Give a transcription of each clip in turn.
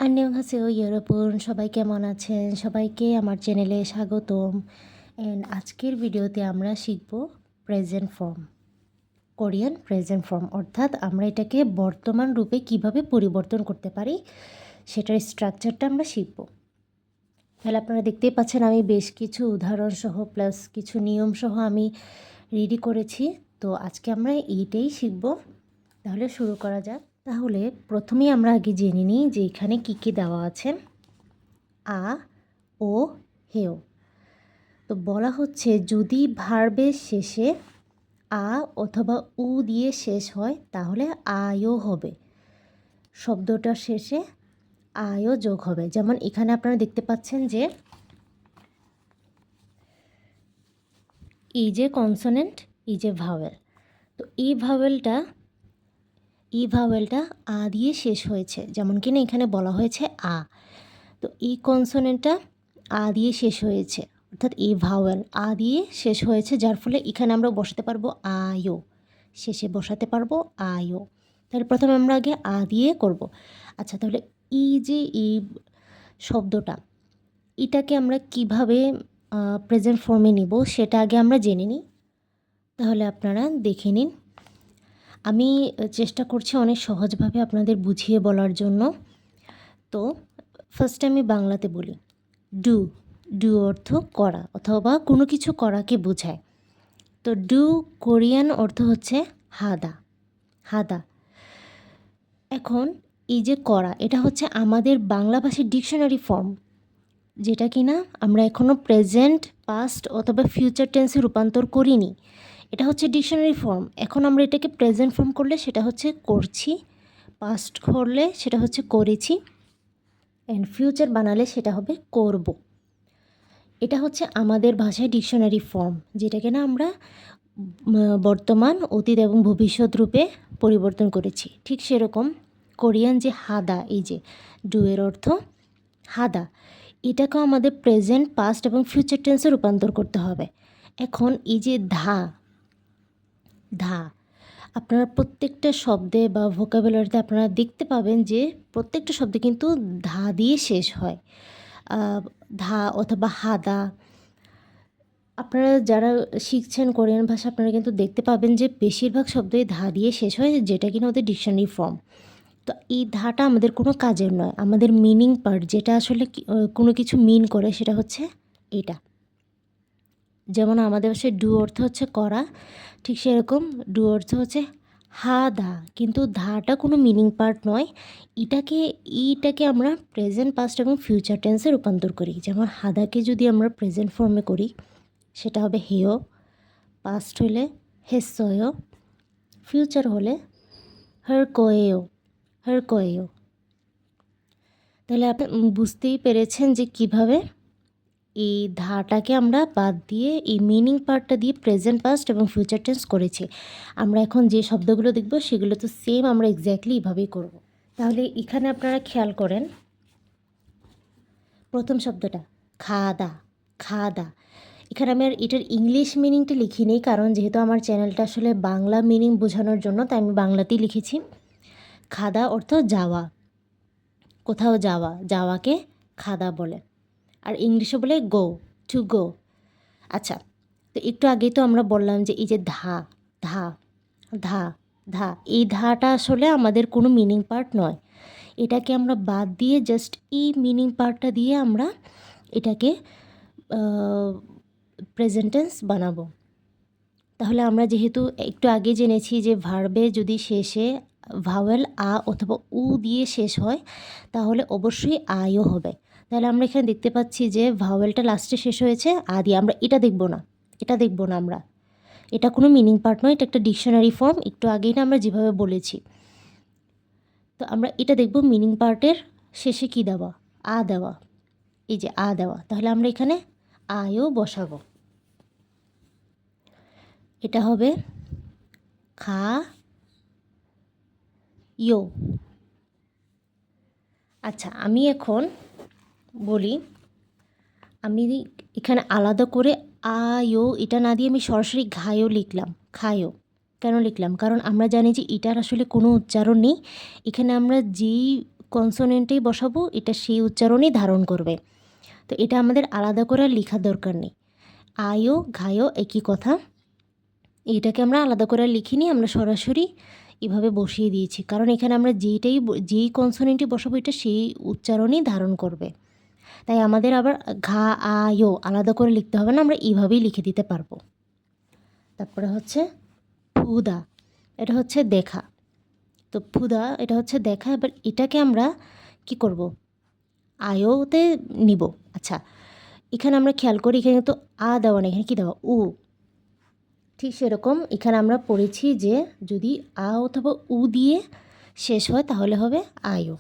안녕하세요 여러분 সবাই কেমন আছেন? সবাইকে আমার চ্যানেলে স্বাগতম। আজকের ভিডিওতে আমরা শিখব present form, Korean present form, অর্থাৎ আমরা এটাকে বর্তমান রূপে কিভাবে পরিবর্তন করতে পারি সেটার স্ট্রাকচারটা আমরা শিখব। তাহলে আপনারা দেখতেই পাচ্ছেন আমি বেশ কিছু উদাহরণ সহ প্লাস কিছু নিয়ম সহ আমি রেডি করেছি। তো আজকে আমরা এইটাই শিখব। তাহলে শুরু করা যাক। তাহলে প্রথমেই আমরা আগে জেনে নিই যে এখানে কী কী দেওয়া আছে। আ, ও, হেও। তো বলা হচ্ছে যদি ভার্বের শেষে আ অথবা উ দিয়ে শেষ হয় তাহলে আয়ও হবে, শব্দটার শেষে আয়ও যোগ হবে। যেমন এখানে আপনারা দেখতে পাচ্ছেন যে এই যে কনসোনেন্ট, এই যে ভাওয়েল, তো এই ভাওয়েলটা আ দিয়ে শেষ হয়েছে, যেমন কিনা এখানে বলা হয়েছে আ। তো এই কনসোনেন্টটা আ দিয়ে শেষ হয়েছে, অর্থাৎ এই ভাওয়েল আ দিয়ে শেষ হয়েছে, যার ফলে এখানে আমরা বসাতে পারবো আয়ো, শেষে বসাতে পারবো আয়ো। তাহলে প্রথমে আমরা আগে আ দিয়ে করব। আচ্ছা, তাহলে এই যে এই শব্দটা, এটাকে আমরা কিভাবে প্রেজেন্ট ফর্মে নিব সেটা আগে আমরা জেনে নিই। তাহলে আপনারা দেখে নিন। আমি চেষ্টা করছি অনেক সহজভাবে আপনাদের বুঝিয়ে বলার জন্য। তো ফার্স্টে আমি বাংলাতে বলি। ডু, ডু অর্থ করা অথবা কোনো কিছু করাকে বোঝায়। তো ডু কোরিয়ান অর্থ হচ্ছে হাদা, হাদা। এখন এই যে করা, এটা হচ্ছে আমাদের বাংলা ভাষার ডিকশনারি ফর্ম, যেটা কিনা আমরা এখনও প্রেজেন্ট, পাস্ট অথবা ফিউচার টেন্সে রূপান্তর করিনি। এটা হচ্ছে ডিকশনারি ফর্ম। এখন আমরা এটাকে প্রেজেন্ট ফর্ম করলে সেটা হচ্ছে করছি, পাস্ট করলে সেটা হচ্ছে করেছি, অ্যান্ড ফিউচার বানালে সেটা হবে করব। এটা হচ্ছে আমাদের ভাষায় ডিকশনারি ফর্ম, যেটাকে না আমরা বর্তমান, অতীত এবং ভবিষ্যৎ রূপে পরিবর্তন করেছি। ঠিক সেরকম কোরিয়ান যে হাদা, এই যে ডুয়ের অর্থ হাদা, এটাকেও আমাদের প্রেজেন্ট, পাস্ট এবং ফিউচার টেন্সে রূপান্তর করতে হবে। এখন এই যে ধা, ধা, আপনারা প্রত্যেকটা শব্দে বা ভোকাবুলারিতে আপনারা দেখতে পাবেন যে প্রত্যেকটা শব্দে কিন্তু ধা দিয়ে শেষ হয়। ধা অথবা হাদা, আপনারা যারা শিখছেন কোরিয়ান ভাষা আপনারা কিন্তু দেখতে পাবেন যে বেশিরভাগ শব্দই ধা দিয়ে শেষ হয়, যেটা কিনা ওদের ডিকশনারি ফর্ম। তো এই ধাটা আমাদের কোনো কাজের নয়, আমাদের মিনিং পার্ট, যেটা আসলে কোনো কিছু মিন করে সেটা হচ্ছে এটা। যেমন আমাদের ভাষায় ডু অর্থ হচ্ছে করা, ঠিক সেরকম ডু অর্থ হচ্ছে হাদা, কিন্তু ধাটা কোনো মিনিং পার্ট নয়। এইটাকে আমরা প্রেজেন্ট, পাস্ট এবং ফিউচার টেন্সে রূপান্তর করি। যেমন হাদাকে যদি আমরা প্রেজেন্ট ফর্মে করি সেটা হবে হেয়, পাস্ট হলে হেসয়, ফিউচার হলে হার কোয়েও, হার কোয়েও। তাহলে আপনি বুঝতেই পেরেছেন যে কিভাবে এই ধাটাকে আমরা বাদ দিয়ে এই মিনিং পার্টটা দিয়ে প্রেজেন্ট, পাস্ট এবং ফিউচার টেন্স করেছি। আমরা এখন যে শব্দগুলো দেখব সেগুলো তো সেম আমরা এক্স্যাক্টলি এইভাবেই করব। তাহলে এখানে আপনারা খেয়াল করেন, প্রথম শব্দটা খাদা, খাদা। এখানে আমি আর এটার ইংলিশ মিনিংটা লিখিনি, কারণ যেহেতু আমার চ্যানেলটা আসলে বাংলা মিনিং বোঝানোর জন্য, তাই আমি বাংলাতেই লিখেছি। খাদা অর্থ যাওয়া, কোথাও যাওয়া, যাওয়াকে খাদা বলে। আর ইংলিশে বলে গো, টু গো। আচ্ছা, তো একটু আগেই তো আমরা বললাম যে এই যে ধা, ধা, ধা, ধা, এই ধাটা আসলে আমাদের কোনো মিনিং পার্ট নয়। এটাকে আমরা বাদ দিয়ে জাস্ট এই মিনিং পার্টটা দিয়ে আমরা এটাকে প্রেজেন্ট টেন্স বানাবো। তাহলে আমরা যেহেতু একটু আগে জেনেছি যে ভার্বে যদি শেষে ভাওয়েল আ অথবা উ দিয়ে শেষ হয় তাহলে অবশ্যই আয়ও হবে। তাহলে আমরা এখানে দেখতে পাচ্ছি যে ভাওয়েলটা লাস্টে শেষ হয়েছে আ দিয়ে। আমরা এটা দেখব না, এটা দেখব না আমরা। এটা কোনো মিনিং পার্ট নয়, এটা একটা ডিকশনারি ফর্ম, একটু আগেই না আমরা যেভাবে বলেছি। তো আমরা এটা দেখব মিনিং পার্টের শেষে কি দেওয়া, আ দেওয়া, এই যে আ দেওয়া। তাহলে আমরা এখানে আয়ও বসাবো। এটা হবে খা ইয়ো। আচ্ছা, আমি এখন বলি, আমি এখানে আলাদা করে আয়ো এটা না দিয়ে আমি সরাসরি ঘায়ও লিখলাম, খায়ও। কেন লিখলাম? কারণ আমরা জানি যে এটার আসলে কোনো উচ্চারণ নেই। এখানে আমরা যেই কনসোনেন্টেই বসাবো, এটা সেই উচ্চারণই ধারণ করবে। তো এটা আমাদের আলাদা করে লেখার দরকার নেই। আয়ো ঘায়ো একই কথা, এটাকে আমরা আলাদা করে লিখিনি, আমরা সরাসরি এভাবে বসিয়ে দিয়েছি, কারণ এখানে আমরা যেই কনসোনেন্টই বসাবো এটা সেই উচ্চারণই ধারণ করবে। তাই আমাদের আবার ঘা আয়ো আলাদা করে লিখতে হবে না, আমরা এইভাবেই লিখে দিতে পারবো। তারপরে হচ্ছে ফুদা, এটা হচ্ছে দেখা। তো ফুদা এটা হচ্ছে দেখা। এবার এটাকে আমরা কি করব, আয়োতে নিব। আচ্ছা, এখানে আমরা খেয়াল করি, এখানে তো আ দেওয়া নেই, এখানে কী দেওয়া, উ। ঠিক সেরকম এখানে আমরা পড়েছি যে যদি আ অথবা উ দিয়ে শেষ হয় তাহলে হবে আয়ো।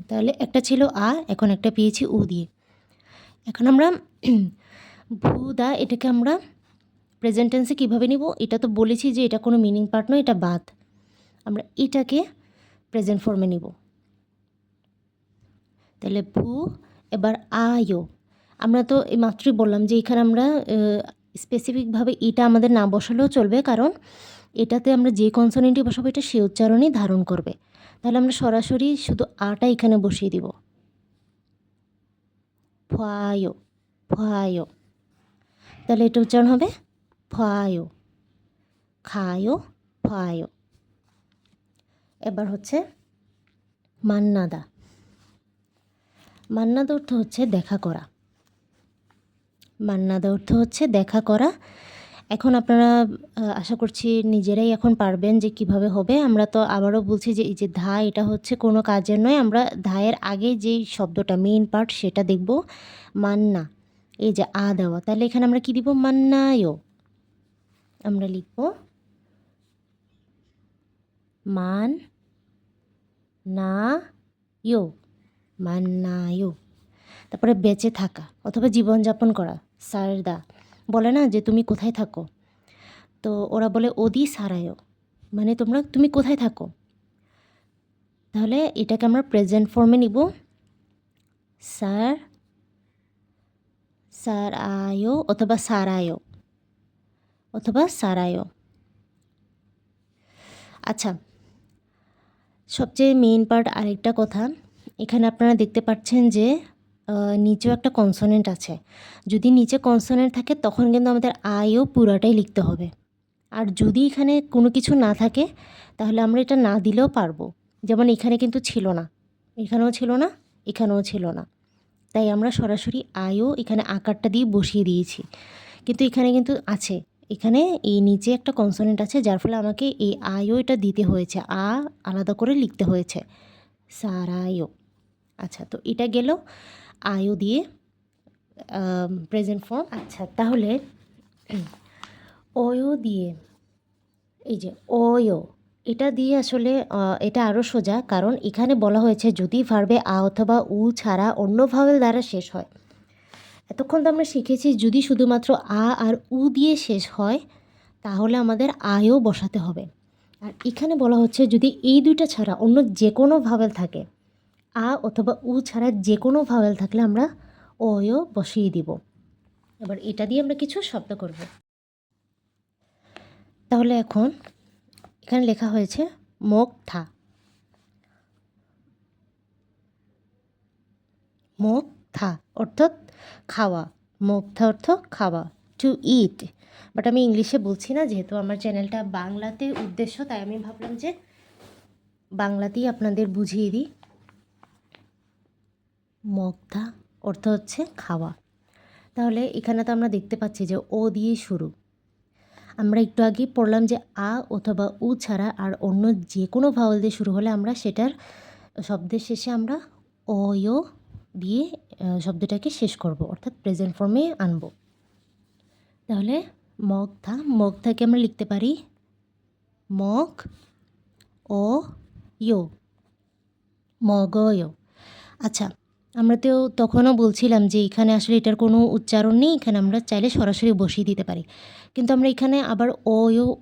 তাহলে একটা ছিল আ, এখন একটা পেয়েছি উ দিয়ে। এখন আমরা ভুদা এটাকে আমরা প্রেজেন্ট টেন্সে কীভাবে নিব, এটা তো বলেছি যে এটা কোনো মিনিং পার্ট নয়, এটা বাদ। আমরা এটাকে প্রেজেন্ট ফর্মে নিব। তাহলে ভু, এবার আয়ো। আমরা তো এই মাত্রই বললাম যে এখানে আমরা স্পেসিফিকভাবে এটা আমাদের না বসালেও চলবে, কারণ এটাতে আমরা যে কনসোনেন্টই বসাবো এটা সে উচ্চারণই ধারণ করবে। তাহলে আমরা সরাসরি শুধু আটা এখানে বসিয়ে দিব, ফায়ো ফায়ো। তাহলে এটা উচ্চারণ হবে ফায়ো, খায়ো ফায়ো। এবার হচ্ছে মান্নাদা। মান্নাদা অর্থ হচ্ছে দেখা করা। মান্নাদা অর্থ হচ্ছে দেখা করা। এখন আপনারা আশা করছি নিজেরাই এখন পারবেন যে কিভাবে হবে। আমরা তো আবারও বলছি যে এই যে ধা, এটা হচ্ছে কোনো কাজের নয়, আমরা ধায়ের আগে যেই শব্দটা মেইন পার্ট সেটা দেখব। মান্না, এই যে আ দেওয়া, তাহলে এখানে আমরা কি দিব, মান্নায়ো। আমরা লিখব মান না ইয়ো, মান্নায়ো। তারপরে বেঁচে থাকা অথবা জীবনযাপন করা, সারদা। বলে না যে তুমি কোথায় থাকো, তো ওরা বলে ওদি সারায়ো, মানে তুমি কোথায় থাকো। তাহলে এটাকে আমরা প্রেজেন্ট ফর্মে নিব, স্যার স্যার আয়ো অথবা সারায়ো অথবা সারায়ো। আচ্ছা, সবচেয়ে মেইন পার্ট আরেকটা কথা, এখানে আপনারা দেখতে পাচ্ছেন যে নিচেও একটা কনসোনেন্ট আছে। যদি নিচে কনসোনেন্ট থাকে তখন কিন্তু আমাদের আয়ও পুরাটাই লিখতে হবে। আর যদি এখানে কোনো কিছু না থাকে তাহলে আমরা এটা না দিলেও পারবো। যেমন এখানে কিন্তু ছিল না, এখানেও ছিল না, এখানেও ছিল না, তাই আমরা সরাসরি আয়ও এখানে আকারটা দিয়ে বসিয়ে দিয়েছি। কিন্তু এখানে কিন্তু আছে, এখানে এই নিচে একটা কনসোনেন্ট আছে, যার ফলে আমাকে এই আয়ও এটা দিতে হয়েছে, আ আলাদা করে লিখতে হয়েছে, সারায়ও। আচ্ছা, তো এটা গেল আয়ও দিয়ে প্রেজেন্ট ফর্ম। আচ্ছা, তাহলে অয়ো দিয়ে, এই যে অয়ো, এটা দিয়ে আসলে এটা আরও সোজা, কারণ এখানে বলা হয়েছে যদি ভার্বে আ অথবা উ ছাড়া অন্য ভাওয়েল দ্বারা শেষ হয়। এতক্ষণ তো আমরা শিখেছি যদি শুধুমাত্র আ আর উ দিয়ে শেষ হয় তাহলে আমাদের আয়ও বসাতে হবে। আর এখানে বলা হচ্ছে যদি এই দুইটা ছাড়া অন্য যে কোনো ভাওয়েল থাকে, আ অথবা উ ছাড়া যে কোনো ভাওয়েল থাকলে আমরা অয়ও বসিয়ে দিব। এবার এটা দিয়ে আমরা কিছু শব্দ করব। তাহলে এখন এখানে লেখা হয়েছে মুখ থা, মুখ থা অর্থাৎ খাওয়া, মুখ থা অর্থ খাওয়া, টু ইট। বাট আমি ইংলিশে বলছি না, যেহেতু আমার চ্যানেলটা বাংলাতে উদ্দেশ্য, তাই আমি ভাবলাম যে বাংলাতেই আপনাদের বুঝিয়ে দিই। মুখ থা অর্থ হচ্ছে খাওয়া। তাহলে এখানে তো আমরা দেখতে পাচ্ছি যে ও দিয়ে শুরু। আমরা একটু আগেই পড়লাম যে আ অথবা উ ছাড়া আর অন্য যে কোনো ভাওয়েল দিয়ে শুরু হলে আমরা সেটার শব্দের শেষে আমরা অয়ো দিয়ে শব্দটাকে শেষ করব, অর্থাৎ প্রেজেন্ট ফর্মে আনব। তাহলে মগ থাকে আমরা লিখতে পারি মগ ও ইয়ো, মগয়ো। আচ্ছা, আমরা তো তখনও বলছিলাম যে এখানে আসলে এটার কোনো উচ্চারণ নেই, এখানে আমরা চাইলে সরাসরি বসিয়ে দিতে পারি, কিন্তু আমরা এখানে আবার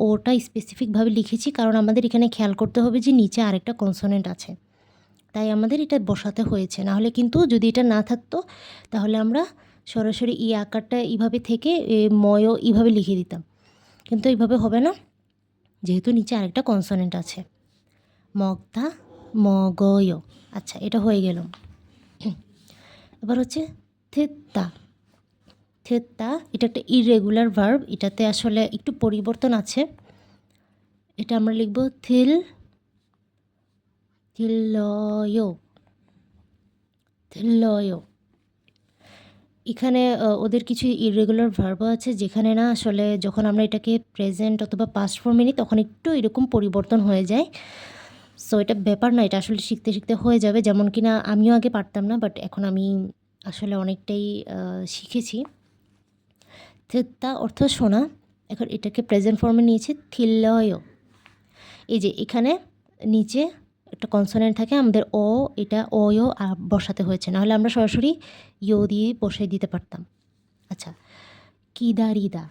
ওটা স্পেসিফিকভাবে লিখেছি, কারণ আমাদের এখানে খেয়াল করতে হবে যে নিচে আরেকটা কনসোনেন্ট আছে, তাই আমাদের এটা বসাতে হয়েছে। নাহলে কিন্তু যদি এটা না থাকতো তাহলে আমরা সরাসরি এই আকারটা এইভাবে থেকে ময়ও এইভাবে লিখে দিতাম, কিন্তু এইভাবে হবে না যেহেতু নিচে আরেকটা কনসোনেন্ট আছে। মগধা মগয়। আচ্ছা, এটা হয়ে গেল। এবার হচ্ছে থেত্তা। থেত্তা এটা একটা ইরেগুলার ভার্ব, এটাতে আসলে একটু পরিবর্তন আছে। এটা আমরা লিখব থিল থিল্লয় থিল্লয়। এখানে ওদের কিছু ইরেগুলার ভার্বও আছে যেখানে না আসলে যখন আমরা এটাকে প্রেজেন্ট অথবা পাস্ট ফর্মে নিই তখন একটু এরকম পরিবর্তন হয়ে যায়। সো এটা ব্যাপার না, এটা আসলে শিখতে শিখতে হয়ে যাবে। যেমন কি না আমিও আগে পারতাম না, বাট এখন আমি আসলে অনেকটাই শিখেছি। থেত্তা অর্থ শোনা, এখন এটাকে প্রেজেন্ট ফর্মে নিয়েছে থিল্লয়। এই যে এখানে নিচে একটা কনসোনেন্ট থাকে, আমাদের ও এটা ওয়ও বসাতে হয়েছে, নাহলে আমরা সরাসরি ইয়ো দিয়ে বসাই দিতে পারতাম। আচ্ছা, কিদারিদা।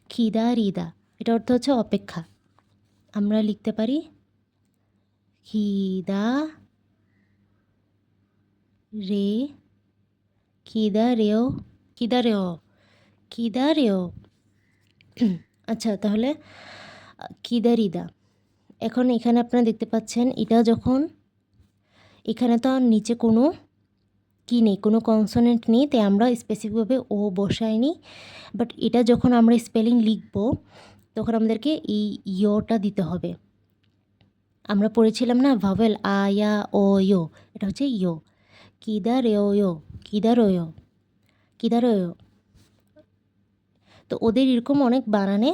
খিদারিদা এটা অর্থ হচ্ছে অপেক্ষা। আমরা লিখতে পারি খিদা রে খিদা রেও খিদা রেও খিদা রেও। আচ্ছা, তাহলে কিদারিদা। এখন এখানে আপনারা দেখতে পাচ্ছেন এটা যখন এখানে তো আর নিচে কোনো কি নেই, কোনো কনসোনেন্ট নেই, তাই আমরা স্পেসিফিকভাবে ও বসাইনি। বাট এটা যখন আমরা স্পেলিং লিখব তখন আমাদেরকে এই ইয়োটা দিতে হবে। আমরা পড়েছিলাম না ভাওয়েল আ ইয়া ও ইয়ো, এটা হচ্ছে ইয়ো। কিদারেও কিদারোয় কিদারোয়। তো ওদের এরকম অনেক বানানে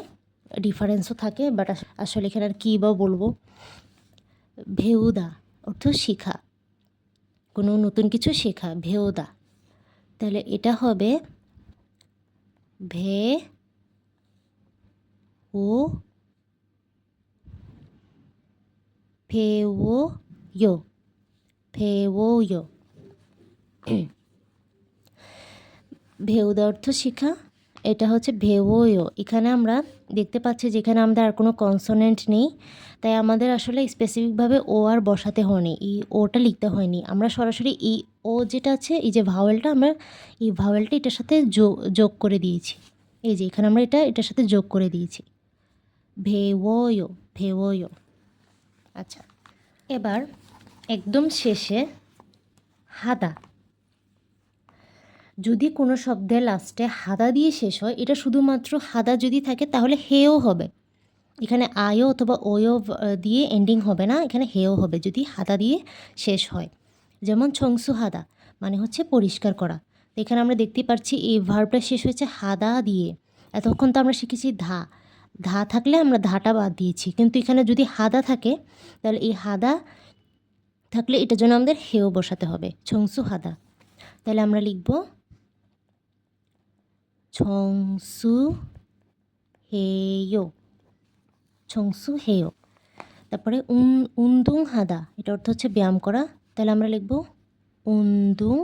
ডিফারেন্সও থাকে, বাট আসলে এখানে আর কী বা বলবো। ভেউদা অর্থ শিখা, কোনো নতুন কিছু শেখা, ভেউদা। তাহলে এটা হবে ভে ও ফেও ইয়ো ফেও ইয়ো। ভেউদা অর্থ শিখা, এটা হচ্ছে ভেওয়ো। এখানে আমরা দেখতে পাচ্ছি যেখানে আমাদের আর কোনো কনসোনেন্ট নেই, তাই আমাদের আসলে স্পেসিফিকভাবে ও আর বসাতে হয়নি, এই ওটা লিখতে হয়নি। আমরা সরাসরি এই ও যেটা আছে, এই যে ভাওয়েলটা, আমরা এই ভাওয়েলটা এটার সাথে যোগ করে দিয়েছি। এই যে এখানে আমরা এটার সাথে যোগ করে দিয়েছি, ভেওয়ো ভেওয়ো। আচ্ছা, এবার একদম শেষে হাদা। যদি কোনো শব্দের লাস্টে হাদা দিয়ে শেষ হয়, এটা শুধুমাত্র হাদা যদি থাকে তাহলে হেও হবে। এখানে আয়ও অথবা ওয়ও দিয়ে এন্ডিং হবে না, এখানে হেও হবে যদি হাদা দিয়ে শেষ হয়। যেমন ছংসু হাদা মানে হচ্ছে পরিষ্কার করা। তো এখানে আমরা দেখতে পাচ্ছি এই ভার্বটা শেষ হয়েছে হাদা দিয়ে। এতক্ষণ তো আমরা শিখেছি ধা, ধা থাকলে আমরা ধাটা বাদ দিয়েছি, কিন্তু এখানে যদি হাদা থাকে তাহলে এই হাদা থাকলে এটার জন্য আমাদের হেও বসাতে হবে, ছংসু হাদা। তাহলে আমরা লিখব ছংসু হেয়ো ছংসু হেয়ো। তারপরে উন্দুং হাদা, এটা অর্থ হচ্ছে ব্যায়াম করা, তাহলে আমরা লিখব উন্দুং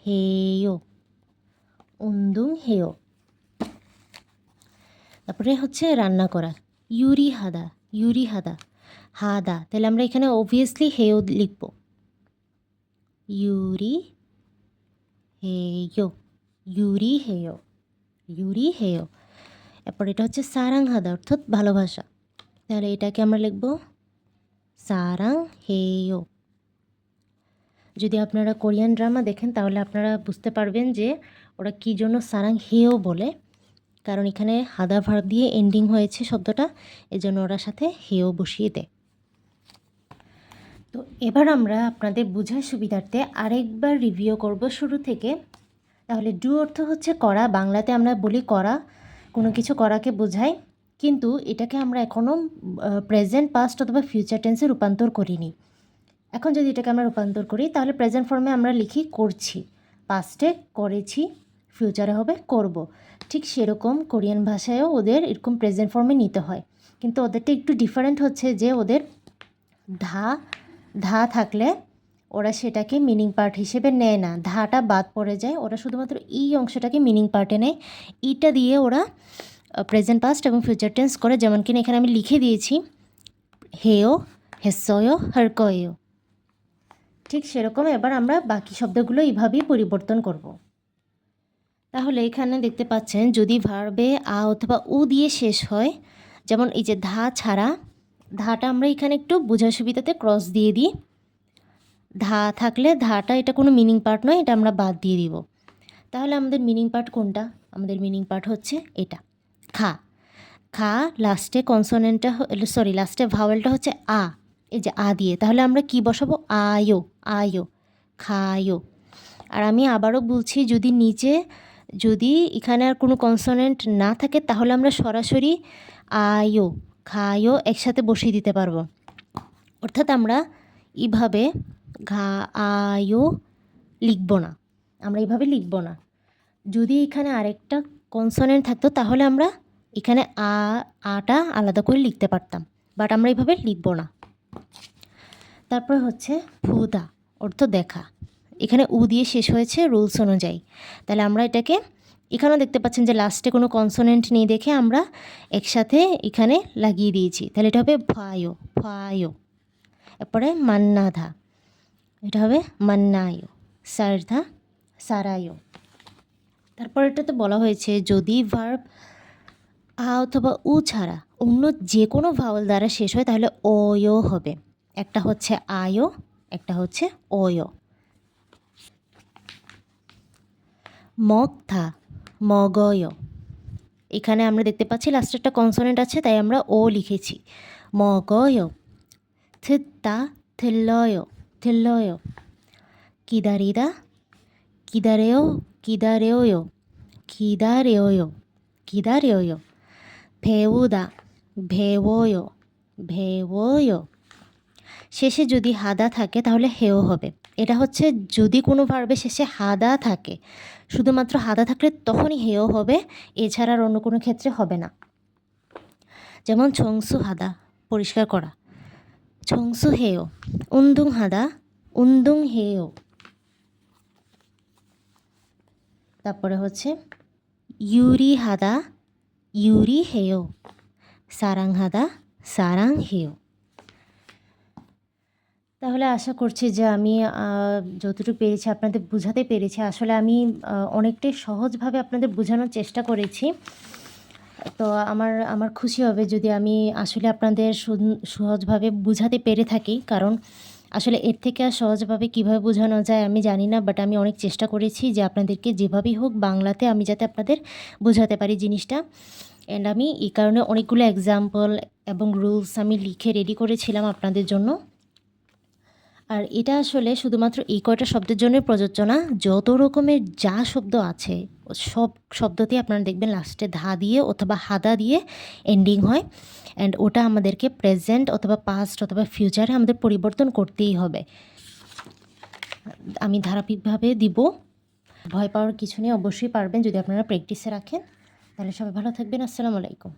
হেয়ো উন্দুং হেয়ো। তারপরে হচ্ছে রান্না করা, ইউরি হাদা ইউরি হাদা হাদা, তাহলে আমরা এখানে অবভিয়াসলি হেয়ো লিখব, ইউরি হেয়ো ইউরি হেয়ো ইউরি হেয়ো। এরপর এটা হচ্ছে সারাং হাদা অর্থাৎ ভালোবাসা, তাহলে এটাকে আমরা লিখব সারাং হেয়ো। যদি আপনারা কোরিয়ান ড্রামা দেখেন তাহলে আপনারা বুঝতে পারবেন যে ওরা কী জন্য সারাং হেয়ো বলে, কারণ এখানে হাদা ভার্ব দিয়ে এন্ডিং হয়েছে শব্দটা, এজন্য ওরা সাথে হেয়ো বসিয়ে দেয়। তো এবার আমরা আপনাদের বোঝার সুবিধার্থে আরেকবার রিভিউ করব শুরু থেকে। তাহলে ডু অর্থ হচ্ছে করা, বাংলাতে আমরা বলি করা, কোনো কিছু করাকে বোঝায়, কিন্তু এটাকে আমরা এখনও প্রেজেন্ট পাস্ট অথবা ফিউচার টেন্সে রূপান্তর করিনি। এখন যদি এটাকে আমরা রূপান্তর করি তাহলে প্রেজেন্ট ফর্মে আমরা লিখি করছি, পাস্টে করেছি, ফিউচারে হবে করব। ঠিক সেরকম কোরিয়ান ভাষায়ও ওদের এরকম প্রেজেন্ট ফর্মে নিতে হয়, কিন্তু ওদেরটা একটু ডিফারেন্ট হচ্ছে যে ওদের ধা থাকলে ওরা সেটাকে মিনিং পার্ট হিসেবে নেয় না, ধাটা বাদ পড়ে যায়, ওরা শুধুমাত্র এই অংশটাকে মিনিং পার্টে নেয়। ইটা দিয়ে ওরা প্রেজেন্ট পাস্ট এবং ফিউচার টেন্স করে, যেমন কিনা এখানে আমি লিখে দিয়েছি হেও হেসয়ও হারকয়েও। ঠিক সেরকম এবার আমরা বাকি শব্দগুলো এইভাবেই পরিবর্তন করব। তাহলে এখানে দেখতে পাচ্ছেন যদি ভার্বে আ অথবা উ দিয়ে শেষ হয়, যেমন এই যে ধা ছাড়া ধাটা আমরা এখানে একটু বোঝার সুবিধাতে ক্রস দিয়ে দিই। ধা থাকলে ধাটা এটা কোনো মিনিং পার্ট নয়, এটা আমরা বাদ দিয়ে দিব। তাহলে আমাদের মিনিং পার্ট কোনটা? আমাদের মিনিং পার্ট হচ্ছে এটা, খা। খা লাস্টে কনসোনেন্টটা লাস্টে ভাওয়েলটা হচ্ছে আ, এই যে আ দিয়ে। তাহলে আমরা কি বসাবো? আয়ো, আয়ো, খায়ো। আর আমি আবারও বলছি, যদি এখানে আর কোনো কনসোনেন্ট না থাকে তাহলে আমরা সরাসরি আয়ো, খায়ো একসাথে বসিয়ে দিতে পারবো। অর্থাৎ আমরা এইভাবে ঘা আয়ো লিখব না, আমরা এইভাবে লিখব না। যদি এখানে আরেকটা কনসোনেন্ট থাকতো তাহলে আমরা এখানে আটা আলাদা করে লিখতে পারতাম, বাট আমরা এইভাবে লিখব না। তারপর হচ্ছে ফুদা, অর্থ দেখা। এখানে উ দিয়ে শেষ হয়েছে রুলস অনুযায়ী। তাহলে আমরা এটাকে, এখানেও দেখতে পাচ্ছেন যে লাস্টে কোনো কনসোনেন্ট নেই দেখে আমরা একসাথে এখানে লাগিয়ে দিয়েছি। তাহলে এটা হবে ফায়ো, ফায়ো। এরপরে মান্নাধা, এটা হবে মান্নায়ো। সারধা, সারায়ো। তারপর এটাতে বলা হয়েছে যদি ভার্ব আ অথবা উ ছাড়া অন্য যে কোনো ভাওয়াল দ্বারা শেষ হয় তাহলে অয়ো হবে। একটা হচ্ছে আয়ো, একটা হচ্ছে অয়ো। মগথা, মগয়। এখানে আমরা দেখতে পাচ্ছি লাস্টে একটা কনসোনেন্ট আছে, তাই আমরা ও লিখেছি। মগয়। থিত্তা, থিল্লয়, থিল্লয়। কিদারিদা, কিদারেও, কিদারেওয়, কিদারেওয়, কিদারেওয়। ভেউদা, ভেওয়, ভেওয়। শেষে যদি হাদা থাকে তাহলে হেও হবে। এটা হচ্ছে যদি কোনো ভার্বের শেষে হাদা থাকে, শুধুমাত্র হাদা থাকলে তখনই হেও হবে, এছাড়া আর অন্য কোনো ক্ষেত্রে হবে না। যেমন ছংসু হাদা, পরিষ্কার করা। ছংসু হেও। উন্দুং হাদা, উন্দুং হেও। তারপরে হচ্ছে ইউরি হাদা, ইউরি হেও। সারাং হাদা, সারাং হেও। তাহলে আশা করছি যে আমি যতটুকু পেরেছি আপনাদের বোঝাতে পেরেছি। আসলে আমি অনেকটাই সহজভাবে আপনাদের বোঝানোর চেষ্টা করেছি। তো আমার খুশি হবে যদি আমি আসলে আপনাদের সহজভাবে বোঝাতে পেরে থাকি, কারণ আসলে এর থেকে আর সহজভাবে কীভাবে বোঝানো যায় আমি জানি না, বাট আমি অনেক চেষ্টা করেছি যে আপনাদেরকে যেভাবেই হোক বাংলাতে আমি যাতে আপনাদের বোঝাতে পারি জিনিসটা। অ্যান্ড আমি এই কারণে অনেকগুলো এক্সাম্পল এবং রুলস আমি লিখে রেডি করেছিলাম আপনাদের জন্য। আর এটা আসলে শুধুমাত্র এই কয়টা শব্দের জন্য প্রযোজ্য না, যত রকমের যা শব্দ আছে সব শব্দতেই আপনারা দেখবেন লাস্টে ধা দিয়ে অথবা হাদা দিয়ে এন্ডিং হয়। অ্যান্ড ওটা আমাদেরকে প্রেজেন্ট অথবা পাস্ট অথবা ফিউচারে আমাদের পরিবর্তন করতেই হবে। আমি ধারাবাহিকভাবে দিব, ভয় পাওয়ার কিছু নেই, অবশ্যই পারবেন যদি আপনারা প্র্যাকটিসে রাখেন। তাহলে সবাই ভালো থাকবেন। আসসালামু আলাইকুম।